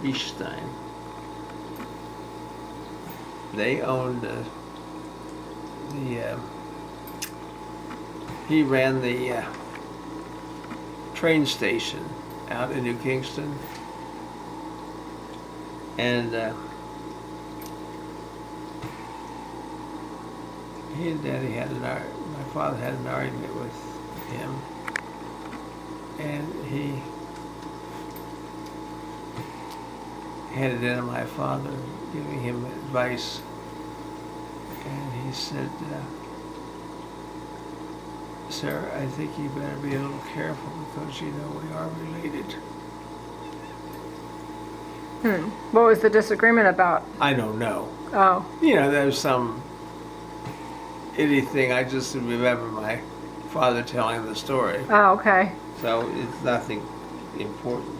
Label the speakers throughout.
Speaker 1: Bechstein. They owned he ran the train station out in New Kingston, and he and Daddy had my father had an argument with him, and he handed in to my father, giving him advice, and he said, "Sir, I think you better be a little careful because you know we are related."
Speaker 2: What was the disagreement about?
Speaker 1: I don't know.
Speaker 2: Oh.
Speaker 1: You know, there's some itty thing. I just remember my father telling the story.
Speaker 2: Oh, okay.
Speaker 1: So it's nothing important.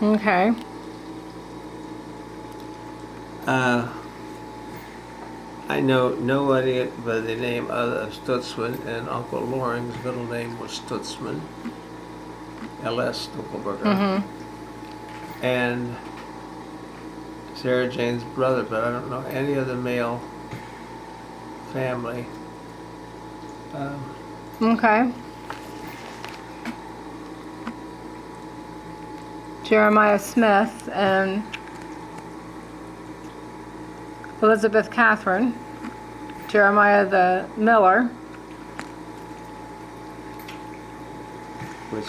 Speaker 2: Okay.
Speaker 1: I know nobody by the name of Stutzman, and Uncle Loring's middle name was Stutzman, L.S. Dunkelberger, and Sarah Jane's brother, but I don't know any other male family.
Speaker 2: Okay. Jeremiah Smith and Elizabeth Catherine, Jeremiah the Miller.
Speaker 1: Which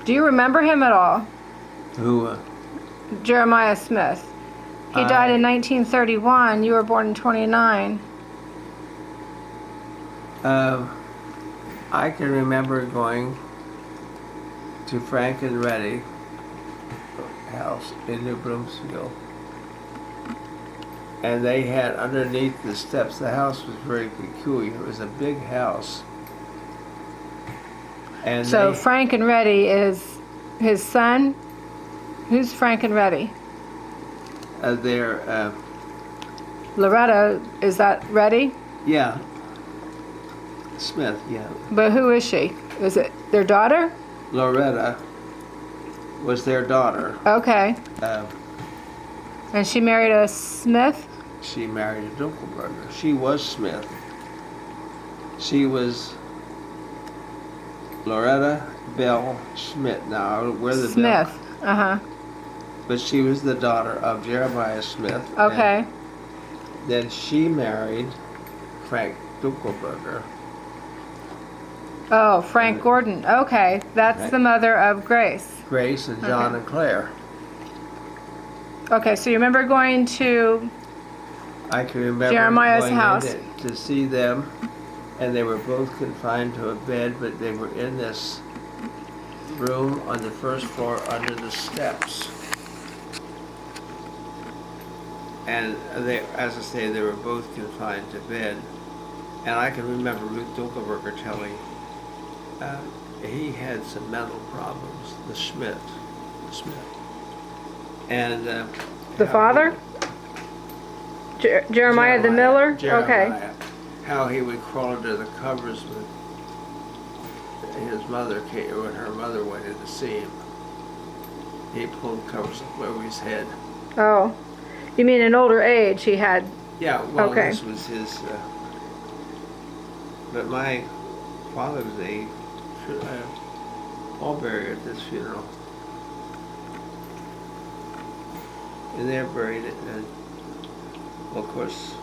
Speaker 2: Do you remember him at all?
Speaker 1: who?
Speaker 2: Jeremiah Smith. He died in 1931. You were born in 29.
Speaker 1: I can remember going to Frank and Reddy house in New Bloomsfield, and they had underneath the steps, the house was very peculiar. It was a big house, and
Speaker 2: So Frank and Reddy is his son. Who's Frank and Reddy?
Speaker 1: they're
Speaker 2: Loretta, is that Reddy?
Speaker 1: yeah, Smith, yeah.
Speaker 2: But who is she? Is it their daughter?
Speaker 1: Loretta was their daughter.
Speaker 2: Okay. And she married a Smith?
Speaker 1: She married a Dunkelberger. She was Smith. She was Loretta Bell Schmidt. Now, where the
Speaker 2: Smith.
Speaker 1: Bell, but she was the daughter of Jeremiah Smith.
Speaker 2: Okay.
Speaker 1: Then she married Frank Dunkelberger.
Speaker 2: Oh, Frank Gordon. Okay. That's
Speaker 1: Right.
Speaker 2: the mother of Grace.
Speaker 1: Grace and John
Speaker 2: Okay.
Speaker 1: and Claire.
Speaker 2: Okay, so you remember going to
Speaker 1: I can remember
Speaker 2: Jeremiah's
Speaker 1: going
Speaker 2: house.
Speaker 1: in to see them, and they were both confined to a bed, but they were in this room on the first floor under the steps. And they, as I say, they were both confined to bed. And I can remember Ruth Dunkelberger telling he had some mental problems, the Smith. And
Speaker 2: the father? Jeremiah the Miller? Okay.
Speaker 1: Jeremiah, how he would crawl under the covers with his mother when her mother went in to see him. He pulled covers up over his head.
Speaker 2: Oh. You mean in older age he had...
Speaker 1: Yeah, well,
Speaker 2: Okay.
Speaker 1: this was his. But my father was a pallbearer at this funeral. And they're buried at, well, of course,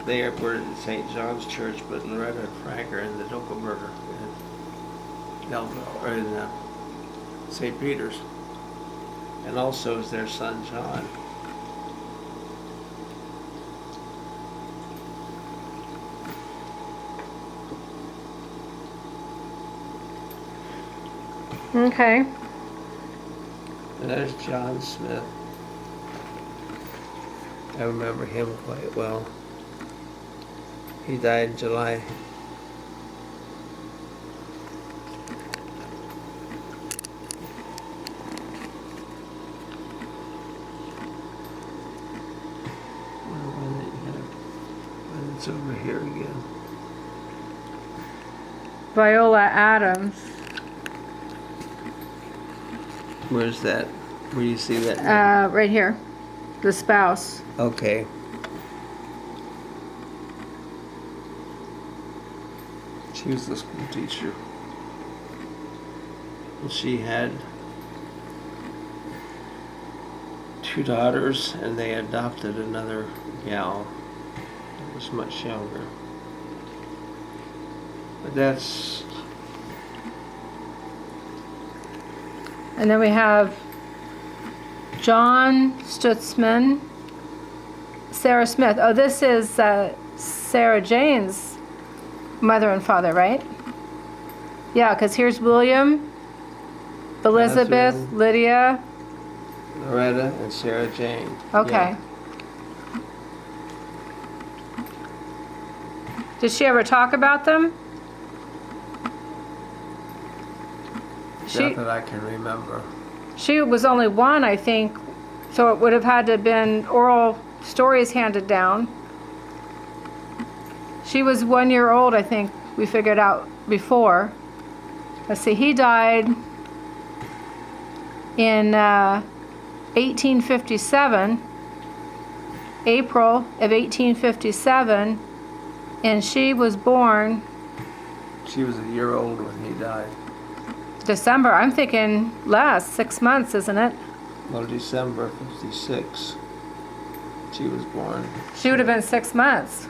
Speaker 1: they are buried at St. John's Church, but Loretta and Frank are in the Dunkelberger in Belleville, or in St. Peter's. And also is their son, John.
Speaker 2: Okay.
Speaker 1: And there's John Smith. I remember him quite well. He died in July. And it's over here again.
Speaker 2: Viola Adams.
Speaker 1: Where's that? Where do you see that?
Speaker 2: Right here. The spouse.
Speaker 1: Okay. She was the school teacher. And she had 2 daughters, and they adopted another gal that was much younger. But that's...
Speaker 2: And then we have John Stutzman, Sarah Smith. Oh, this is Sarah Jane's mother and father, right? Yeah, because here's William, Elizabeth,
Speaker 1: Catherine,
Speaker 2: Lydia.
Speaker 1: Loretta, and Sarah Jane.
Speaker 2: Okay.
Speaker 1: Yeah.
Speaker 2: Did she ever talk about them?
Speaker 1: Not that I can remember.
Speaker 2: She was only one, I think, so it would have had to have been oral stories handed down. She was 1 year old, I think, we figured out before. Let's see, he died in 1857, April of 1857, and she was born
Speaker 1: She was a year old when he died.
Speaker 2: December. I'm thinking less, 6 months, isn't it?
Speaker 1: Well, December 56. She was born.
Speaker 2: She would have been 6 months.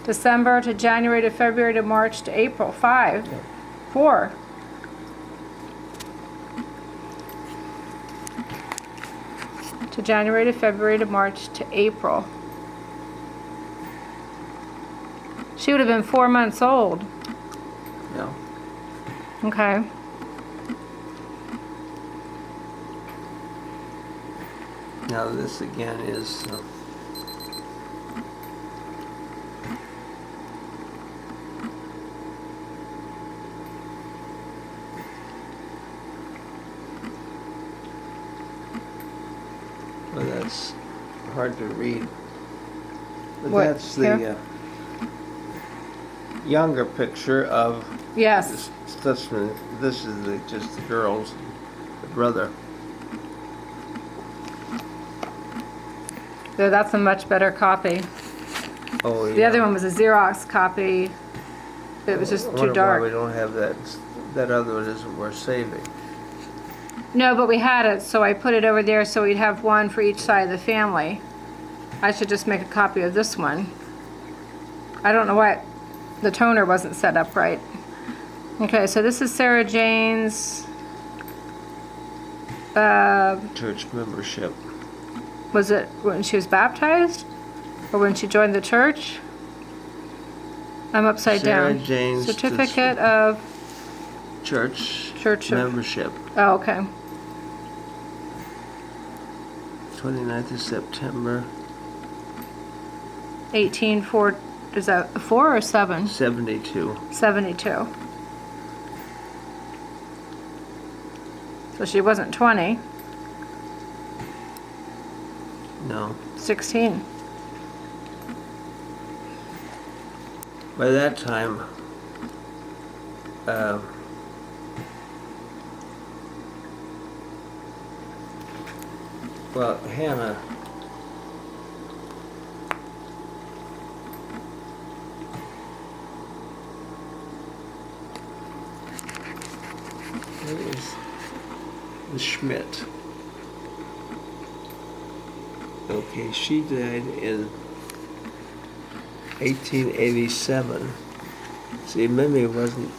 Speaker 2: December to January to February to March to April. 5.
Speaker 1: Yep.
Speaker 2: 4. To January to February to March to April. She would have been 4 months old.
Speaker 1: Yeah.
Speaker 2: Okay.
Speaker 1: Now this again is well, that's hard to read. But
Speaker 2: What,
Speaker 1: that's the
Speaker 2: here?
Speaker 1: younger picture of
Speaker 2: Yes.
Speaker 1: Stutzman. This is just the girls, the brother.
Speaker 2: So that's a much better copy.
Speaker 1: Oh yeah.
Speaker 2: The other one was a Xerox copy. It was just
Speaker 1: I
Speaker 2: too
Speaker 1: wonder
Speaker 2: dark.
Speaker 1: why we don't have that. That other one isn't worth saving.
Speaker 2: No, but we had it, so I put it over there so we'd have one for each side of the family. I should just make a copy of this one. I don't know why the toner wasn't set up right. Okay, so this is Sarah Jane's,
Speaker 1: Church membership.
Speaker 2: was it when she was baptized? Or when she joined the church? I'm upside
Speaker 1: Sarah
Speaker 2: down.
Speaker 1: Jane's
Speaker 2: Certificate of
Speaker 1: Church
Speaker 2: Church of,
Speaker 1: membership.
Speaker 2: oh, okay.
Speaker 1: 29th of September
Speaker 2: 1804, is that 4 or 7?
Speaker 1: 72.
Speaker 2: 72. So she wasn't 20,
Speaker 1: No.
Speaker 2: 16.
Speaker 1: By that time, well, Hannah, it was the Schmidt. Okay, she died in 1887. See, Mimi wasn't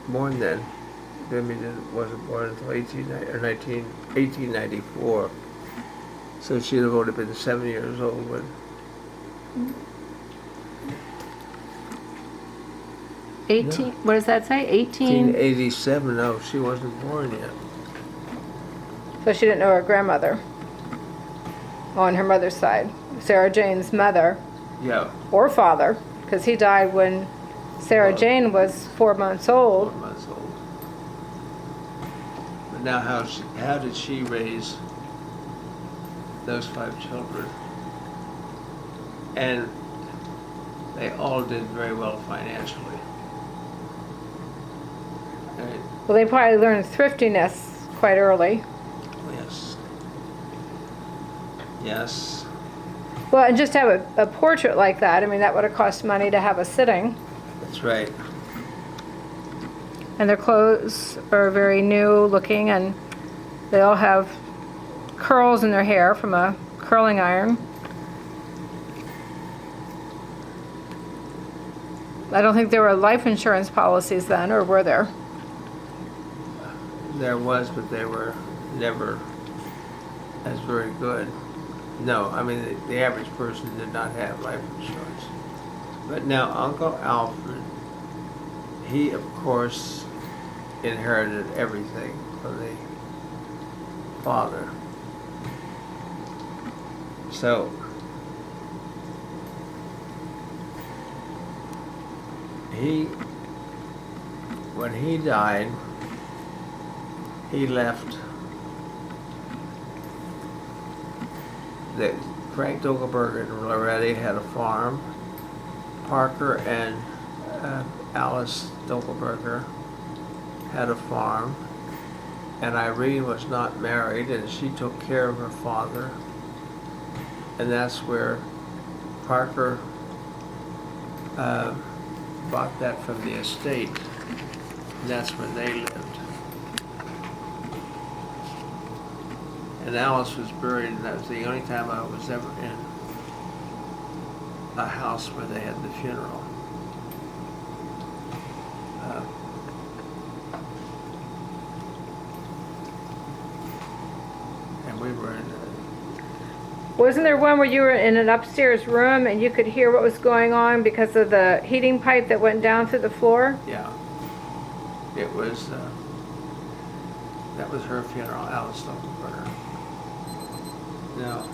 Speaker 1: born then. Mimi wasn't born until 1894. So she'd have only been 7 years old when.
Speaker 2: 18, what does that say? 18?
Speaker 1: 1887, no, she wasn't born yet.
Speaker 2: So she didn't know her grandmother. on her mother's side. Sarah Jane's mother
Speaker 1: Yeah,
Speaker 2: or father, because he died when Sarah
Speaker 1: Well,
Speaker 2: Jane was 4 months
Speaker 1: 4
Speaker 2: old.
Speaker 1: months old. But now how did she raise those 5 children? And they all did very well financially. Right?
Speaker 2: Well, they probably learned thriftiness quite early.
Speaker 1: Yes. Yes.
Speaker 2: Well, and just have a portrait like that, I mean, that would have cost money to have a sitting.
Speaker 1: That's right.
Speaker 2: And their clothes are very new looking, and they all have curls in their hair from a curling iron. I don't think there were life insurance policies then, or were there?
Speaker 1: There was, but they were never as very good. No, I mean, the average person did not have life insurance. But now, Uncle Alfred, he, of course, inherited everything from the father. So, when he died, he left that Frank Dogelberger and Loretti had a farm. Parker and Alice Dogelberger had a farm. And Irene was not married, and she took care of her father. And that's where Parker bought that from the estate. And that's where they lived. And Alice was buried, and that was the only time I was ever in a house where they had the funeral. And we were in
Speaker 2: Wasn't there one where you were in an upstairs room and you could hear what was going on because of the heating pipe that went down through the floor?
Speaker 1: yeah. It was, that was her funeral, Alice Dogelberger. No.